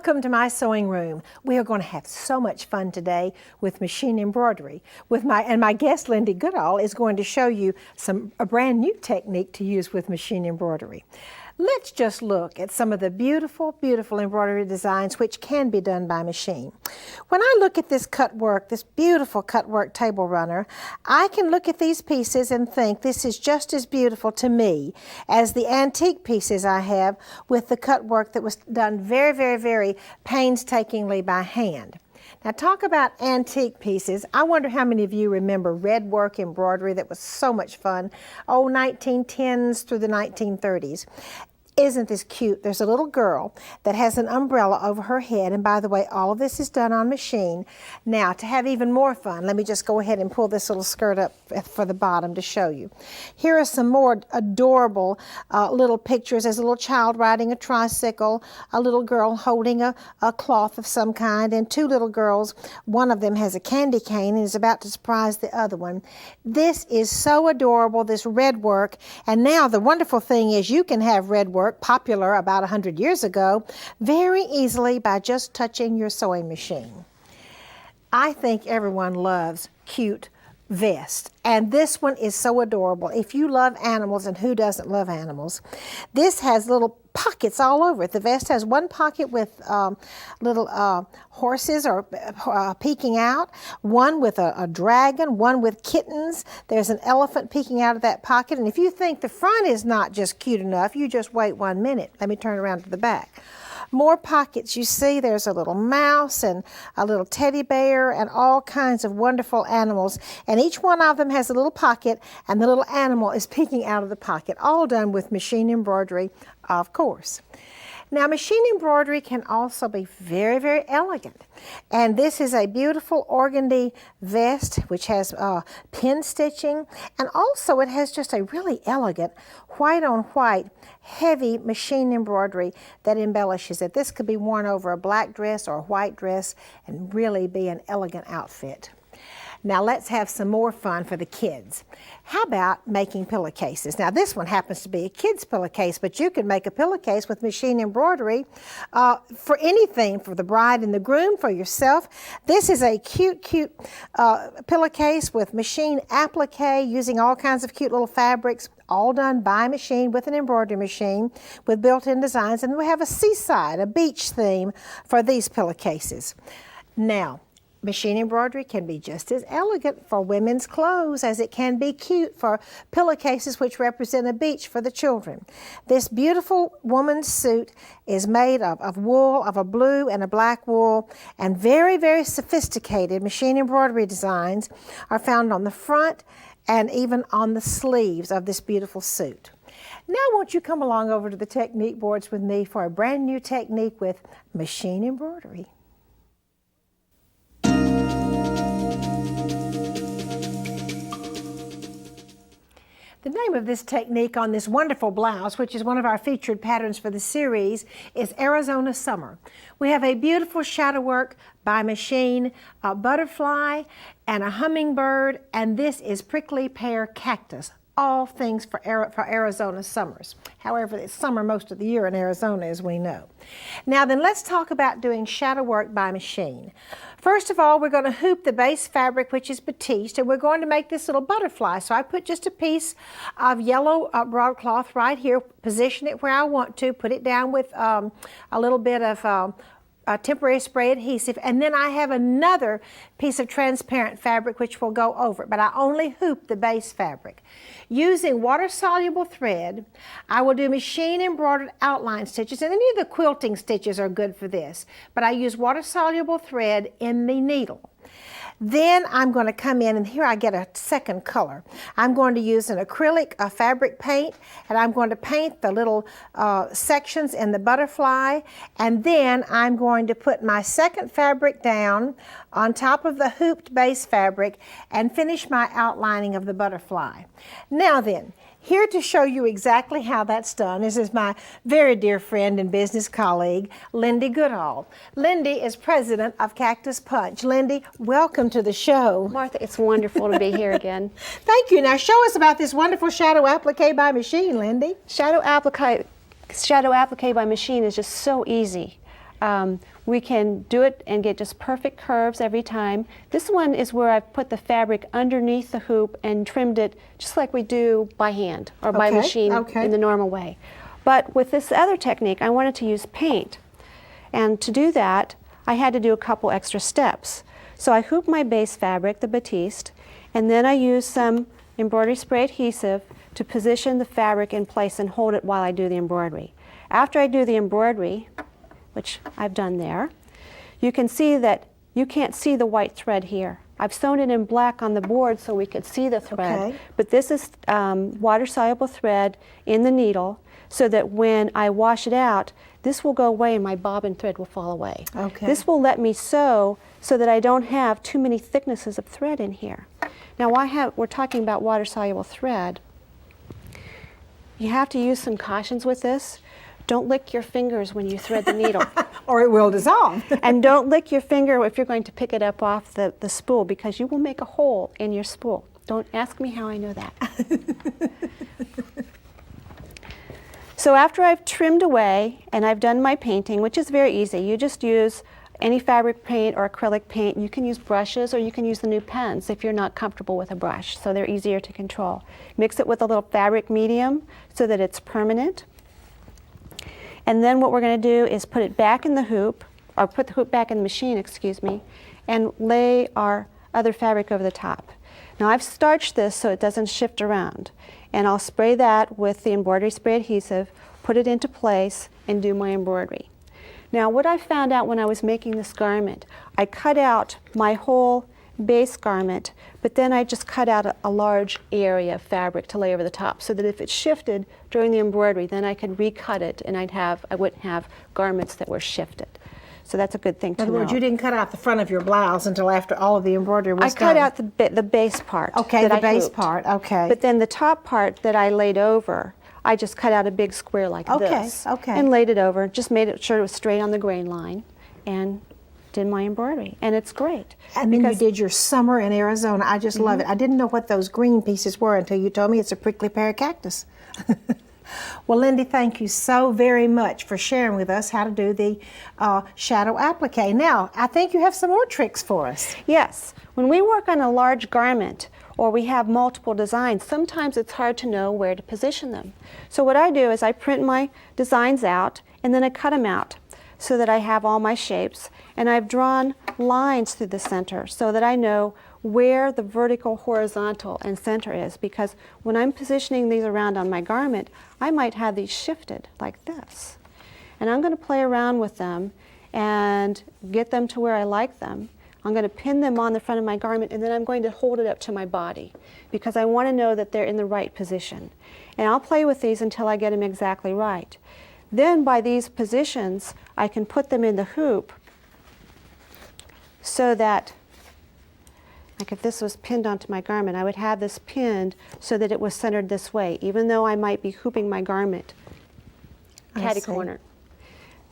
Welcome to my sewing room. We are going to have so much fun today with machine embroidery. My guest Lindee Goodall is going to show you a brand new technique to use with machine embroidery. Let's just look at some of the beautiful, beautiful embroidery designs which can be done by machine. When I look at this cutwork, this beautiful cutwork table runner, I can look at these pieces and think this is just as beautiful to me as the antique pieces I have with the cutwork that was done very, very, very painstakingly by hand. Now talk about antique pieces. I wonder how many of you remember red work embroidery that was so much fun. Oh, 1910s through the 1930s. Isn't this cute? There's a little girl that has an umbrella over her head, and by the way, all of this is done on machine. Now, to have even more fun, let me just go ahead and pull this little skirt up for the bottom to show you. Here are some more adorable little pictures. There's a little child riding a tricycle, a little girl holding a cloth of some kind, and two little girls. One of them has a candy cane and is about to surprise the other one. This is so adorable, this red work, and now the wonderful thing is you can have red work popular about 100 years ago very easily by just touching your sewing machine. I think everyone loves cute vests, and this one is so adorable. If you love animals, and who doesn't love animals, this has little pockets all over it. The vest has one pocket with little horses peeking out, one with a dragon, one with kittens. There's an elephant peeking out of that pocket. And if you think the front is not just cute enough, you just wait 1 minute. Let me turn around to the back. More pockets. You see there's a little mouse and a little teddy bear and all kinds of wonderful animals. And each one of them has a little pocket, and the little animal is peeking out of the pocket, all done with machine embroidery, of course. Now, machine embroidery can also be very, very elegant. And this is a beautiful organdy vest which has pin stitching, and also it has just a really elegant white on white heavy machine embroidery that embellishes it. This could be worn over a black dress or a white dress and really be an elegant outfit. Now let's have some more fun for the kids. How about making pillowcases? Now this one happens to be a kid's pillowcase, but you can make a pillowcase with machine embroidery for anything, for the bride and the groom, for yourself. This is a cute, cute pillowcase with machine applique, using all kinds of cute little fabrics, all done by machine with an embroidery machine with built-in designs. And we have a seaside, a beach theme for these pillowcases. Now, machine embroidery can be just as elegant for women's clothes as it can be cute for pillowcases which represent a beach for the children. This beautiful woman's suit is made of wool, of a blue and a black wool, and very, very sophisticated machine embroidery designs are found on the front and even on the sleeves of this beautiful suit. Now won't you come along over to the technique boards with me for a brand new technique with machine embroidery. The name of this technique on this wonderful blouse, which is one of our featured patterns for the series, is Arizona Summer. We have a beautiful shadow work by machine, a butterfly and a hummingbird, and this is prickly pear cactus. All things for Arizona summers. However, it's summer most of the year in Arizona, as we know. Now then, let's talk about doing shadow work by machine. First of all, we're going to hoop the base fabric, which is batiste, and we're going to make this little butterfly. So I put just a piece of yellow broadcloth right here, position it where I want to, put it down with a little bit of temporary spray adhesive, and then I have another piece of transparent fabric which will go over it, but I only hoop the base fabric. Using water-soluble thread, I will do machine embroidered outline stitches, and any of the quilting stitches are good for this, but I use water-soluble thread in the needle. Then I'm going to come in, and here I get a second color. I'm going to use an acrylic fabric paint, and I'm going to paint the little sections in the butterfly, and then I'm going to put my second fabric down on top of the hooped base fabric and finish my outlining of the butterfly. Now then, here to show you exactly how that's done is my very dear friend and business colleague, Lindee Goodall. Lindee is president of Cactus Punch. Lindee, welcome to the show. Martha, it's wonderful to be here again. Thank you. Now show us about this wonderful shadow applique by machine, Lindee. Shadow applique by machine is just so easy. We can do it and get just perfect curves every time. This one is where I've put the fabric underneath the hoop and trimmed it just like we do by hand or by machine in the normal way. But with this other technique, I wanted to use paint. And to do that, I had to do a couple extra steps. So I hooped my base fabric, the batiste, and then I used some embroidery spray adhesive to position the fabric in place and hold it while I do the embroidery. After I do the embroidery, which I've done there, you can see that you can't see the white thread here. I've sewn it in black on the board so we could see the thread, but this is water-soluble thread in the needle so that when I wash it out, this will go away and my bobbin thread will fall away. This will let me sew so that I don't have too many thicknesses of thread in here. Now we're talking about water-soluble thread. You have to use some cautions with this. Don't lick your fingers when you thread the needle. Or it will dissolve. And don't lick your finger if you're going to pick it up off the spool, because you will make a hole in your spool. Don't ask me how I know that. So after I've trimmed away and I've done my painting, which is very easy, you just use any fabric paint or acrylic paint. You can use brushes or you can use the new pens if you're not comfortable with a brush, so they're easier to control. Mix it with a little fabric medium so that it's permanent. And then what we're going to do is put it back in the hoop, or put the hoop back in the machine, excuse me, and lay our other fabric over the top. Now I've starched this so it doesn't shift around, and I'll spray that with the embroidery spray adhesive, put it into place, and do my embroidery. Now what I found out when I was making this garment, I cut out my whole base garment, but then I just cut out a large area of fabric to lay over the top so that if it shifted during the embroidery, then I could recut it and I wouldn't have garments that were shifted. So that's a good thing to know. In other words, you didn't cut out the front of your blouse until after all of the embroidery was done. I cut out the base part. Okay, the base part, okay. But then the top part that I laid over, I just cut out a big square like this. And laid it over, just made it sure it was straight on the grain line, and did my embroidery, and it's great. And then you did your summer in Arizona. I just love it. I didn't know what those green pieces were until you told me it's a prickly pear cactus. Well, Lindee, thank you so very much for sharing with us how to do the shadow applique. Now, I think you have some more tricks for us. Yes. When we work on a large garment or we have multiple designs, sometimes it's hard to know where to position them. So what I do is I print my designs out and then I cut them out so that I have all my shapes, and I've drawn lines through the center so that I know where the vertical, horizontal, and center is, because when I'm positioning these around on my garment, I might have these shifted like this. And I'm going to play around with them and get them to where I like them. I'm going to pin them on the front of my garment, and then I'm going to hold it up to my body because I want to know that they're in the right position. And I'll play with these until I get them exactly right. Then by these positions, I can put them in the hoop so that, like if this was pinned onto my garment, I would have this pinned so that it was centered this way, even though I might be hooping my garment catty corner.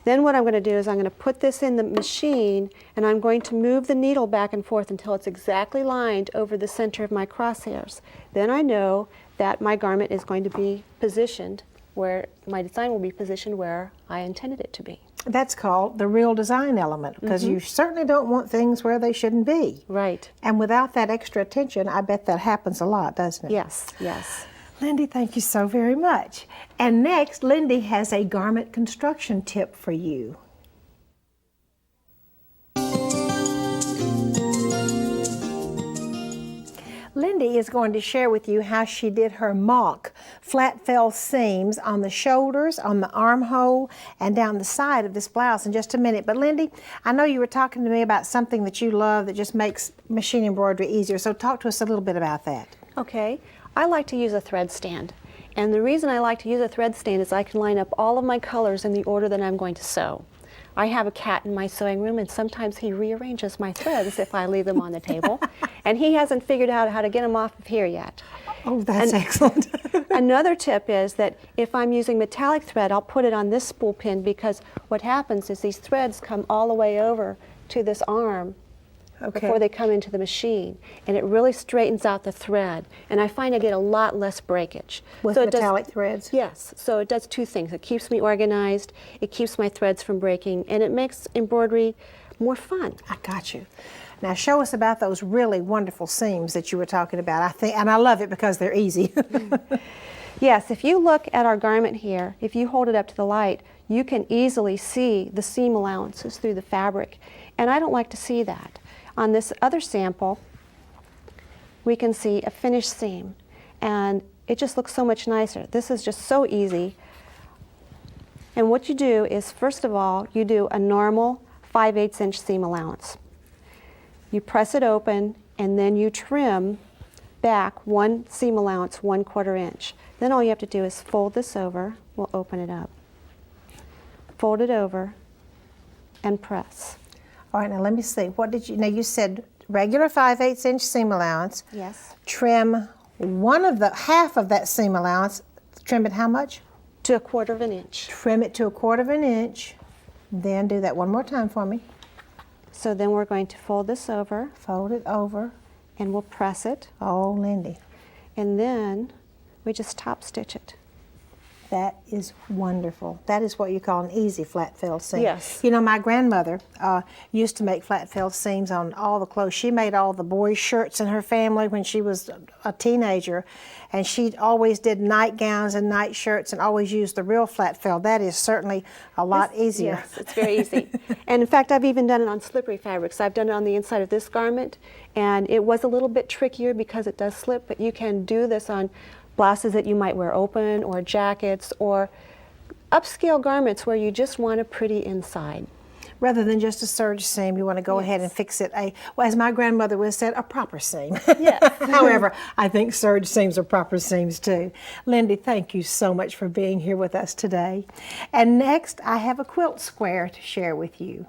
Then what I'm going to do is I'm going to put this in the machine, and I'm going to move the needle back and forth until it's exactly lined over the center of my crosshairs. Then I know that my garment is going to be positioned where my design will be positioned where I intended it to be. That's called the real design element, because you certainly don't want things where they shouldn't be. Right. And without that extra attention, I bet that happens a lot, doesn't it? Yes, yes. Lindee, thank you so very much. And next, Lindee has a garment construction tip for you. Lindee is going to share with you how she did her mock flat fell seams on the shoulders, on the armhole, and down the side of this blouse in just a minute. But Lindee, I know you were talking to me about something that you love that just makes machine embroidery easier, so talk to us a little bit about that. Okay, I like to use a thread stand. And the reason I like to use a thread stand is I can line up all of my colors in the order that I'm going to sew. I have a cat in my sewing room, and sometimes he rearranges my threads if I leave them on the table. And he hasn't figured out how to get them off of here yet. Oh, that's excellent. Another tip is that if I'm using metallic thread, I'll put it on this spool pin, because what happens is these threads come all the way over to this arm before they come into the machine, and it really straightens out the thread, and I find I get a lot less breakage. With metallic threads? Yes, so it does two things. It keeps me organized, it keeps my threads from breaking, and it makes embroidery more fun. I got you. Now show us about those really wonderful seams that you were talking about. I think, and I love it because they're easy. Yes, if you look at our garment here, if you hold it up to the light, you can easily see the seam allowances through the fabric, and I don't like to see that. On this other sample, we can see a finished seam, and it just looks so much nicer. This is just so easy. And what you do is, first of all, you do a normal 5/8 inch seam allowance. You press it open, and then you trim back one seam allowance 1/4 inch. Then all you have to do is fold this over. We'll open it up. Fold it over and press. All right, now let me see. What did you, now you said regular 5/8 inch seam allowance. Yes. Trim half of that seam allowance. Trim it how much? To 1/4 inch. Trim it to 1/4 inch. Then do that one more time for me. So then we're going to fold this over. Fold it over. And we'll press it. Oh, Lindee. And then we just top stitch it. That is wonderful. That is what you call an easy flat felled seam. Yes. You know, my grandmother used to make flat felled seams on all the clothes. She made all the boys' shirts in her family when she was a teenager, and she always did nightgowns and night shirts and always used the real flat felled. That is certainly a lot easier. Yes, it's very easy. And in fact, I've even done it on slippery fabrics. I've done it on the inside of this garment, and it was a little bit trickier because it does slip, but you can do this on blouses that you might wear open, or jackets, or upscale garments where you just want a pretty inside. Rather than just a serge seam, you want to go ahead and fix it well, as my grandmother would have said, a proper seam. Yes. However, I think serge seams are proper seams too. Lindee, thank you so much for being here with us today. And next, I have a quilt square to share with you.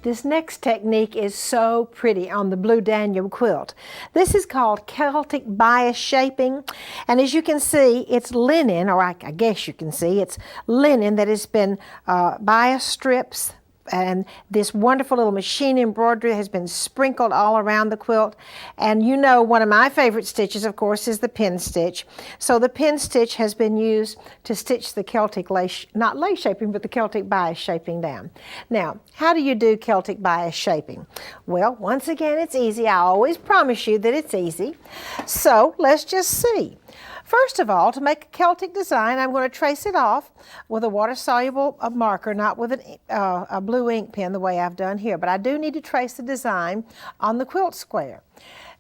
This next technique is so pretty on the Blue Daniel quilt. This is called Celtic bias shaping, and as you can see, it's linen, or I guess you can see, it's linen that has been bias strips, and this wonderful little machine embroidery has been sprinkled all around the quilt. And you know, one of my favorite stitches, of course, is the pin stitch. So the pin stitch has been used to stitch the Celtic lace, not lace shaping, but the Celtic bias shaping down. Now, how do you do Celtic bias shaping? Well, once again, it's easy. I always promise you that it's easy. So let's just see. First of all, to make a Celtic design, I'm going to trace it off with a water-soluble marker, not with a blue ink pen the way I've done here, but I do need to trace the design on the quilt square.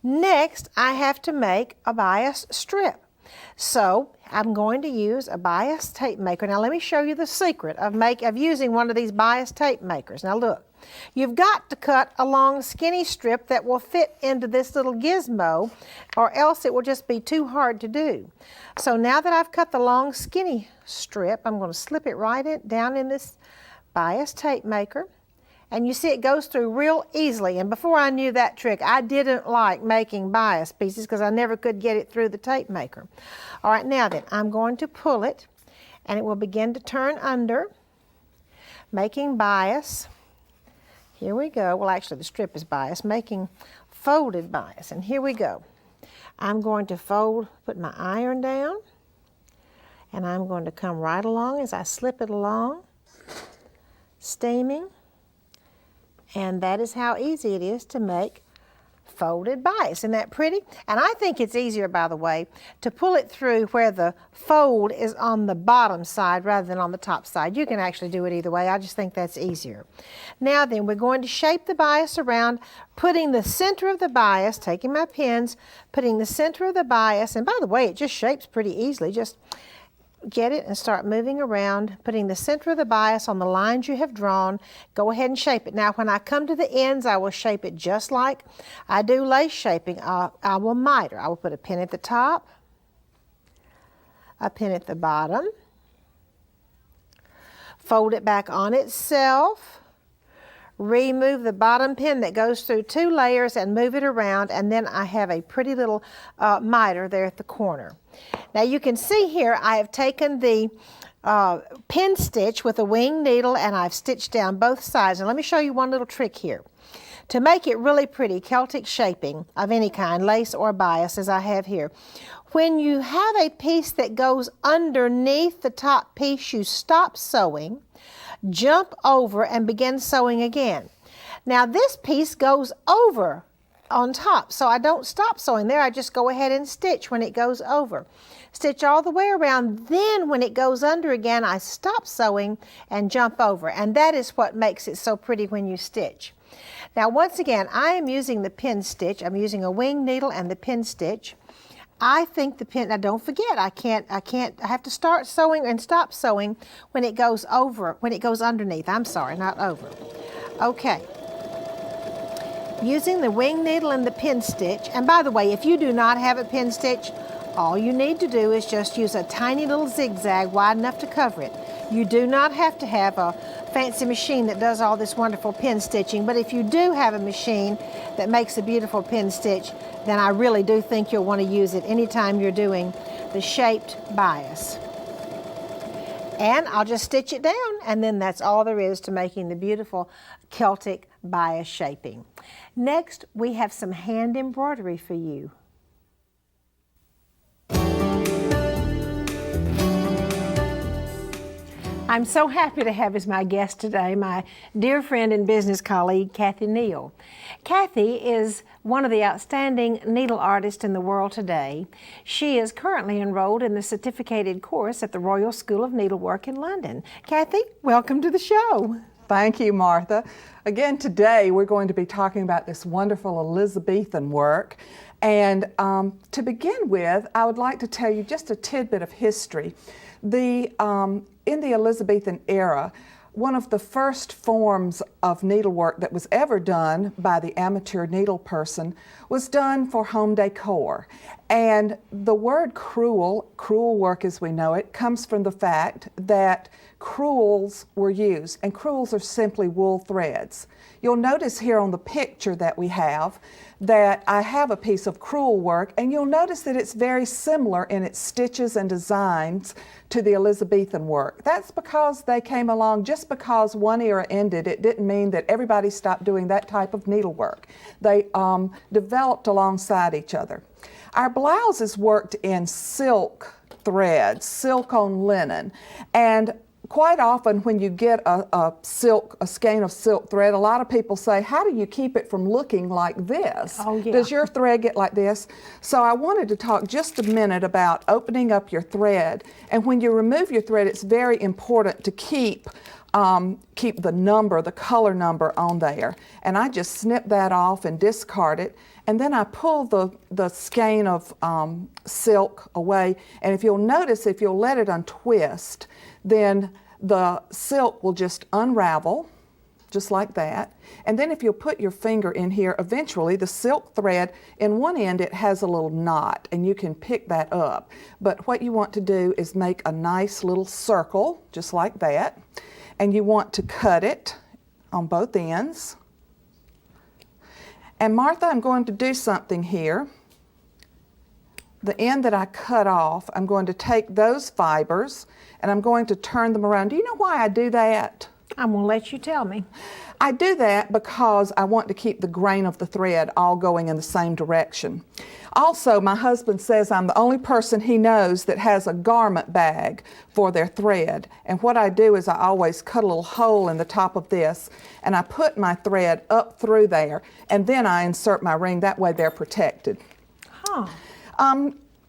Next, I have to make a bias strip. So I'm going to use a bias tape maker. Now let me show you the secret of using one of these bias tape makers. Now look. You've got to cut a long skinny strip that will fit into this little gizmo, or else it will just be too hard to do. So now that I've cut the long skinny strip, I'm going to slip it down in this bias tape maker. And you see it goes through real easily. And before I knew that trick, I didn't like making bias pieces because I never could get it through the tape maker. All right, now then, I'm going to pull it, and it will begin to turn under, making bias. Here we go. Well, actually, the strip is bias, making folded bias. And here we go. I'm going to put my iron down, and I'm going to come right along as I slip it along, steaming. And that is how easy it is to make folded bias. Isn't that pretty? And I think it's easier, by the way, to pull it through where the fold is on the bottom side rather than on the top side. You can actually do it either way. I just think that's easier. Now then, we're going to shape the bias around, putting the center of the bias, taking my pins, putting the center of the bias, and by the way, it just shapes pretty easily. Just get it and start moving around, putting the center of the bias on the lines you have drawn. Go ahead and shape it. Now, when I come to the ends, I will shape it just like I do lace shaping. I will miter. I will put a pin at the top, a pin at the bottom, fold it back on itself, remove the bottom pin that goes through 2 layers and move it around, and then I have a pretty little miter there at the corner. Now you can see here I have taken the pin stitch with a wing needle, and I've stitched down both sides. And let me show you one little trick here. To make it really pretty, Celtic shaping of any kind, lace or bias, as I have here, when you have a piece that goes underneath the top piece, you stop sewing, jump over, and begin sewing again. Now this piece goes over on top, so I don't stop sewing there. I just go ahead and stitch when it goes over. Stitch all the way around, then when it goes under again, I stop sewing and jump over, and that is what makes it so pretty when you stitch. Now once again, I am using the pin stitch. I'm using a wing needle and the pin stitch. I think the pin, now don't forget, I have to start sewing and stop sewing when it goes over, when it goes underneath. I'm sorry, not over. Okay. Using the wing needle and the pin stitch, and by the way, if you do not have a pin stitch, all you need to do is just use a tiny little zigzag wide enough to cover it. You do not have to have a fancy machine that does all this wonderful pin stitching, but if you do have a machine that makes a beautiful pin stitch, then I really do think you'll want to use it anytime you're doing the shaped bias. And I'll just stitch it down, and then that's all there is to making the beautiful Celtic bias shaping. Next, we have some hand embroidery for you. I'm so happy to have as my guest today my dear friend and business colleague, Kathy Neal. Kathy is one of the outstanding needle artists in the world today. She is currently enrolled in the certificated course at the Royal School of Needlework in London. Kathy, welcome to the show. Thank you, Martha. Again, today we're going to be talking about this wonderful Elizabethan work. And to begin with, I would like to tell you just a tidbit of history. In the Elizabethan era, one of the first forms of needlework that was ever done by the amateur needle person was done for home decor. And the word crewel work as we know it, comes from the fact that crewels were used, and crewels are simply wool threads. You'll notice here on the picture that we have that I have a piece of crewel work, and you'll notice that it's very similar in its stitches and designs to the Elizabethan work. That's because they came along. Just because one era ended, it didn't mean that everybody stopped doing that type of needlework. They developed alongside each other. Our blouse is worked in silk threads, silk on linen, and quite often when you get a skein of silk thread, a lot of people say, how do you keep it from looking like this? Oh, yeah. Does your thread get like this? So I wanted to talk just a minute about opening up your thread. And when you remove your thread, it's very important to keep the number, the color number on there. And I just snip that off and discard it. And then I pull the skein of silk away. And if you'll notice, if you'll let it untwist, then the silk will just unravel, just like that. And then if you'll put your finger in here, eventually the silk thread, in one end it has a little knot, and you can pick that up. But what you want to do is make a nice little circle, just like that. And you want to cut it on both ends. And Martha, I'm going to do something here. The end that I cut off, I'm going to take those fibers and I'm going to turn them around. Do you know why I do that? I'm going to let you tell me. I do that because I want to keep the grain of the thread all going in the same direction. Also, my husband says I'm the only person he knows that has a garment bag for their thread. And what I do is I always cut a little hole in the top of this, and I put my thread up through there, and then I insert my ring. That way they're protected. Huh.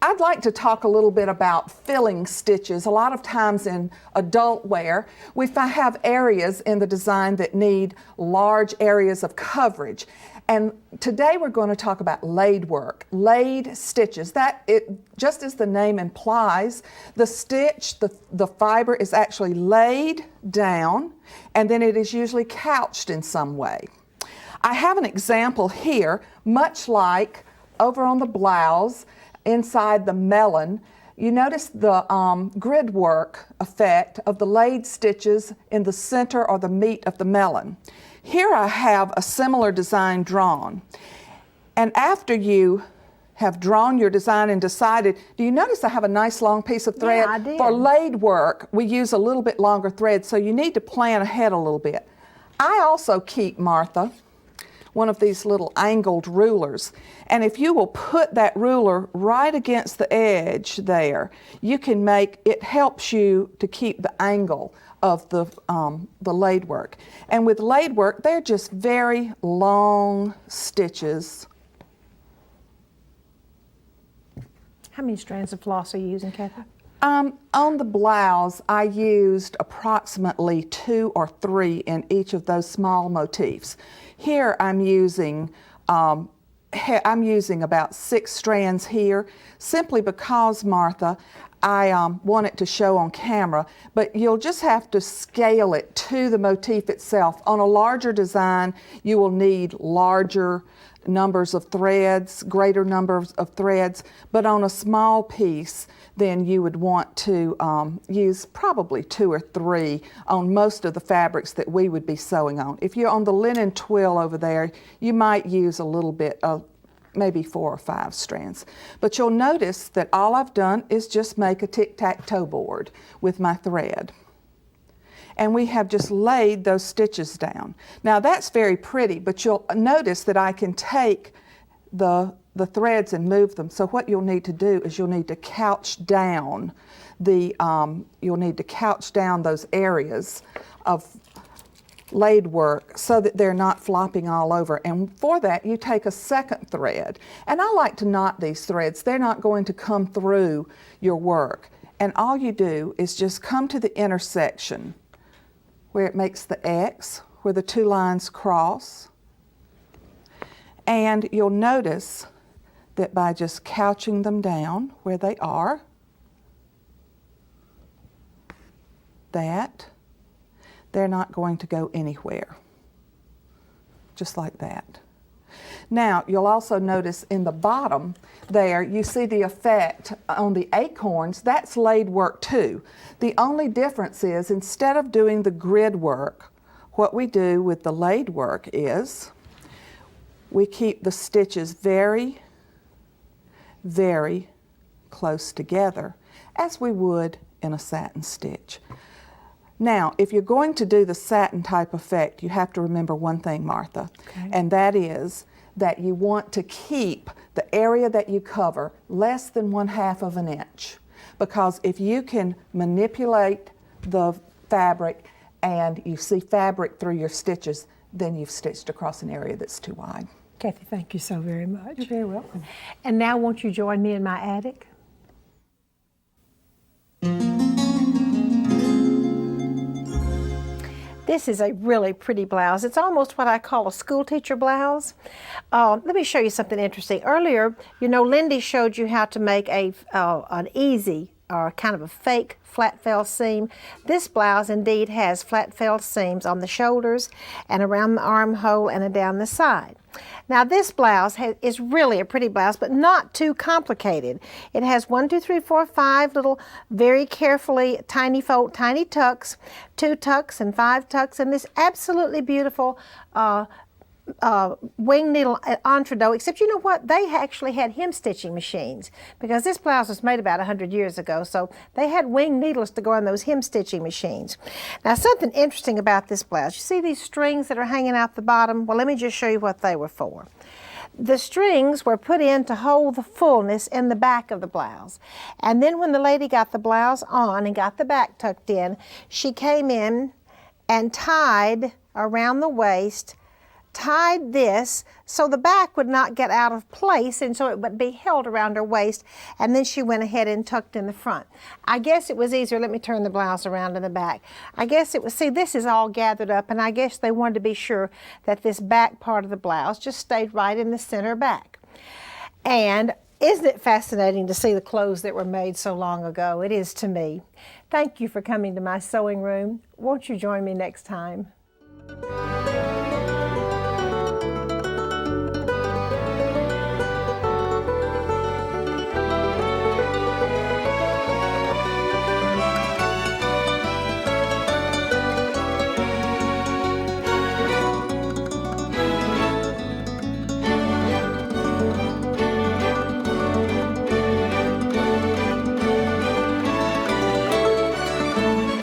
I'd like to talk a little bit about filling stitches. A lot of times in adult wear, we have areas in the design that need large areas of coverage. And today we're going to talk about laid work, laid stitches. Just as the name implies, the stitch, the fiber is actually laid down, and then it is usually couched in some way. I have an example here, much like over on the blouse, inside the melon. You notice the grid work effect of the laid stitches in the center or the meat of the melon. Here I have a similar design drawn. And after you have drawn your design and decided, do you notice I have a nice long piece of thread? Yeah, I did. For laid work, we use a little bit longer thread, so you need to plan ahead a little bit. I also keep, Martha, one of these little angled rulers, and if you will put that ruler right against the edge there, you can make, it helps you to keep the angle of the laid work. And with laid work, they're just very long stitches. How many strands of floss are you using, Kathy? On the blouse, I used approximately 2 or 3 in each of those small motifs. Here I'm using about 6 strands here, simply because, Martha, I want it to show on camera, but you'll just have to scale it to the motif itself. On a larger design, you will need larger numbers of threads, greater numbers of threads, but on a small piece, then you would want to use probably 2 or 3 on most of the fabrics that we would be sewing on. If you're on the linen twill over there, you might use a little bit of maybe 4 or 5 strands. But you'll notice that all I've done is just make a tic-tac-toe board with my thread. And we have just laid those stitches down. Now that's very pretty, but you'll notice that I can take the threads and move them. So what you'll need to do is you'll need to couch down those areas of laid work so that they're not flopping all over. And for that, you take a second thread. And I like to knot these threads. They're not going to come through your work. And all you do is just come to the intersection where it makes the X, where the 2 lines cross. And you'll notice that by just couching them down where they are, that they're not going to go anywhere. Just like that. Now, you'll also notice in the bottom there, you see the effect on the acorns. That's laid work too. The only difference is, instead of doing the grid work, what we do with the laid work is we keep the stitches very, very close together, as we would in a satin stitch. Now, if you're going to do the satin type effect, you have to remember one thing, Martha, and that is that you want to keep the area that you cover less than 1/2 of an inch. Because if you can manipulate the fabric and you see fabric through your stitches, then you've stitched across an area that's too wide. Kathy, thank you so very much. You're very welcome. And now won't you join me in my attic? This is a really pretty blouse. It's almost what I call a school teacher blouse. Let me show you something interesting. Earlier, you know, Lindee showed you how to make an easy or kind of a fake flat fell seam. This blouse indeed has flat fell seams on the shoulders and around the armhole and down the side. Now this blouse is really a pretty blouse, but not too complicated. It has 1, 2, 3, 4, 5 little very carefully tiny tucks, 2 tucks and 5 tucks, and this absolutely beautiful wing needle entredot, except you know what? They actually had hem stitching machines, because this blouse was made about 100 years ago, so they had wing needles to go on those hem stitching machines. Now something interesting about this blouse, you see these strings that are hanging out the bottom? Well, let me just show you what they were for. The strings were put in to hold the fullness in the back of the blouse. And then when the lady got the blouse on and got the back tucked in, she came in and tied around the waist, tied this so the back would not get out of place, and so it would be held around her waist, and then she went ahead and tucked in the front. I guess it was easier. Let me turn the blouse around in the back. I guess it was, see, this is all gathered up, and I guess they wanted to be sure that this back part of the blouse just stayed right in the center back. And isn't it fascinating to see the clothes that were made so long ago? It is to me. Thank you for coming to my sewing room. Won't you join me next time?